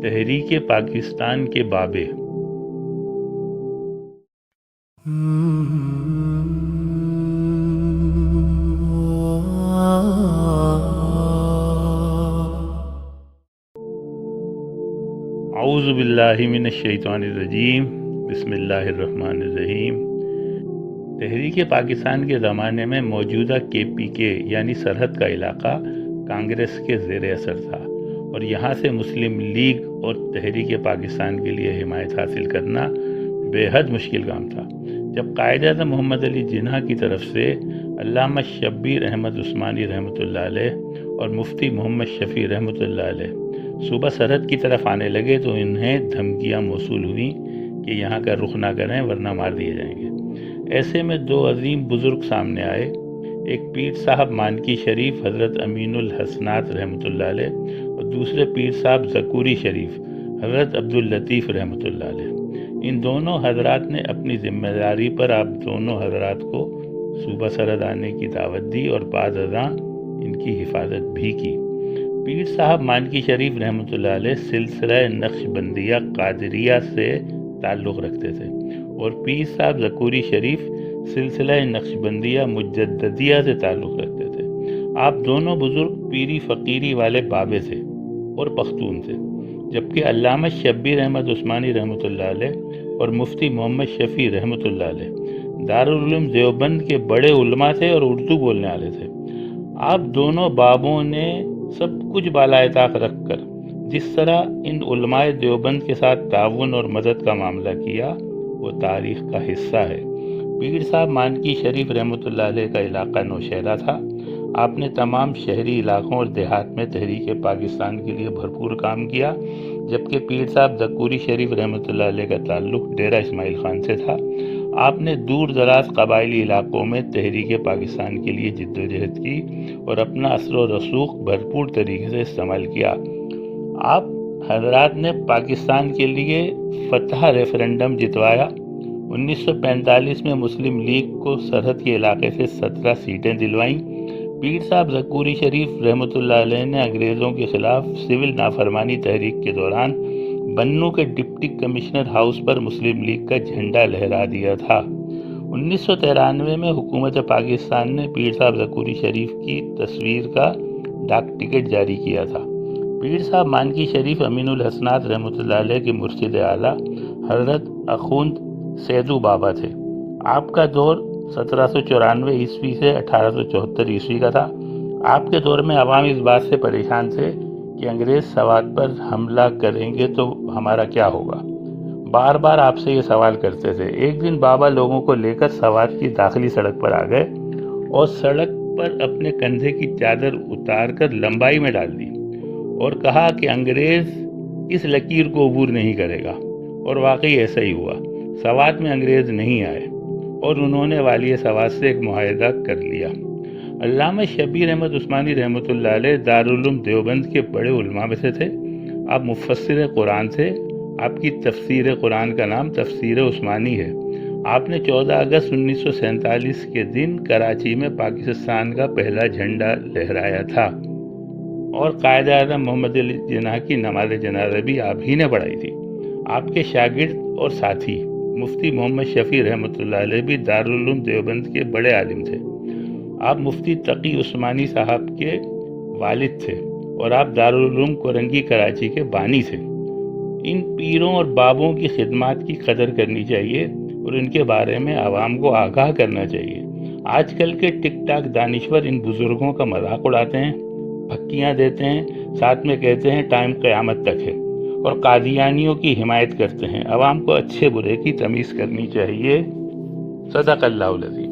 تحریک پاکستان کے بابے۔ اعوذ باللہ من الشیطان الرجیم، بسم اللہ الرحمن الرحیم۔ تحریک پاکستان کے زمانے میں موجودہ KPK یعنی سرحد کا علاقہ کانگریس کے زیر اثر تھا، اور یہاں سے مسلم لیگ اور تحریک پاکستان کے لیے حمایت حاصل کرنا بے حد مشکل کام تھا۔ جب قائد اعظم محمد علی جناح کی طرف سے علامہ شبیر احمد عثمانی رحمۃ اللہ علیہ اور مفتی محمد شفیع رحمۃ اللہ علیہ صوبہ سرحد کی طرف آنے لگے تو انہیں دھمکیاں موصول ہوئیں کہ یہاں کا رخ نہ کریں ورنہ مار دیے جائیں گے۔ ایسے میں دو عظیم بزرگ سامنے آئے، ایک پیر صاحب مانکی شریف حضرت امین الحسنات رحمۃ اللہ علیہ اور دوسرے پیر صاحب زکوری شریف حضرت عبداللطیف رحمۃ اللہ علیہ۔ ان دونوں حضرات نے اپنی ذمہ داری پر آپ دونوں حضرات کو صوبہ سرحد آنے کی دعوت دی اور بعد ازاں ان کی حفاظت بھی کی۔ پیر صاحب مانکی شریف رحمۃ اللہ علیہ سلسلہ نقش بندیہ قادریہ سے تعلق رکھتے تھے، اور پیر صاحب زکوری شریف سلسلہ نقش بندیہ مجددیہ سے تعلق رکھتے تھے۔ آپ دونوں بزرگ پیری فقیری والے بابے تھے اور پختون تھے، جبکہ علامہ شبیر احمد عثمانی رحمۃ اللہ علیہ اور مفتی محمد شفیع رحمۃ اللہ علیہ دارالعلوم دیوبند کے بڑے علماء تھے اور اردو بولنے والے تھے۔ آپ دونوں بابوں نے سب کچھ بالائے طاق رکھ کر جس طرح ان علماء دیوبند کے ساتھ تعاون اور مدد کا معاملہ کیا وہ تاریخ کا حصہ ہے۔ پیر صاحب مانکی شریف رحمۃ اللہ علیہ کا علاقہ نوشہرہ تھا۔ آپ نے تمام شہری علاقوں اور دیہات میں تحریک پاکستان کے لیے بھرپور کام کیا، جبکہ پیر صاحب زکوری شریف رحمۃ اللہ علیہ کا تعلق ڈیرہ اسماعیل خان سے تھا۔ آپ نے دور دراز قبائلی علاقوں میں تحریک پاکستان کے لیے جد و جہد کی اور اپنا اثر و رسوخ بھرپور طریقے سے استعمال کیا۔ آپ حضرات نے پاکستان کے لیے فتح ریفرنڈم جتوایا۔ 1945 میں مسلم لیگ کو سرحد کے علاقے سے 17 سیٹیں دلوائیں۔ پیر صاحب زکوری شریف رحمۃ اللہ علیہ نے انگریزوں کے خلاف سول نافرمانی تحریک کے دوران بنوں کے ڈپٹی کمشنر ہاؤس پر مسلم لیگ کا جھنڈا لہرا دیا تھا۔ 1993 میں حکومت پاکستان نے پیر صاحب زکوری شریف کی تصویر کا ڈاک ٹکٹ جاری کیا تھا۔ پیر صاحب مانکی شریف امین الحسنات رحمۃ اللہ علیہ کے مرشد اعلیٰ حضرت اخوند سیدو بابا تھے۔ آپ کا دور 1794 عیسوی سے 1874 عیسوی کا تھا۔ آپ کے دور میں عوام اس بات سے پریشان تھے کہ انگریز سوات پر حملہ کریں گے تو ہمارا کیا ہوگا۔ بار بار آپ سے یہ سوال کرتے تھے۔ ایک دن بابا لوگوں کو لے کر سوات کی داخلی سڑک پر آ گئے اور سڑک پر اپنے کندھے کی چادر اتار کر لمبائی میں ڈال دی اور کہا کہ انگریز اس لکیر کو عبور نہیں کرے گا، اور واقعی ایسا ہی ہوا۔ سوات میں انگریز نہیں آئے اور انہوں نے والی سوات سے ایک معاہدہ کر لیا۔ علامہ شبیر احمد عثمانی رحمۃ اللہ علیہ دارالعلوم دیوبند کے بڑے علماء میں سے تھے۔ آپ مفسر قرآن تھے۔ آپ کی تفسیر قرآن کا نام تفسیر عثمانی ہے۔ آپ نے 14 اگست 1947 کے دن کراچی میں پاکستان کا پہلا جھنڈا لہرایا تھا، اور قائد اعظم محمد علی جناح کی نماز جنازہ بھی آپ ہی نے پڑھائی تھی۔ آپ کے شاگرد اور ساتھی مفتی محمد شفیع رحمۃ اللہ علیہ بھی دارالعلوم دیوبند کے بڑے عالم تھے۔ آپ مفتی تقی عثمانی صاحب کے والد تھے، اور آپ دارالعلوم کورنگی کراچی کے بانی تھے۔ ان پیروں اور بابوں کی خدمات کی قدر کرنی چاہیے اور ان کے بارے میں عوام کو آگاہ کرنا چاہیے۔ آج کل کے ٹک ٹاک دانشور ان بزرگوں کا مذاق اڑاتے ہیں، پھکیاں دیتے ہیں، ساتھ میں کہتے ہیں ٹائم قیامت تک ہے، اور قادیانیوں کی حمایت کرتے ہیں۔ عوام کو اچھے برے کی تمیز کرنی چاہیے۔ صدق اللہ العظیم۔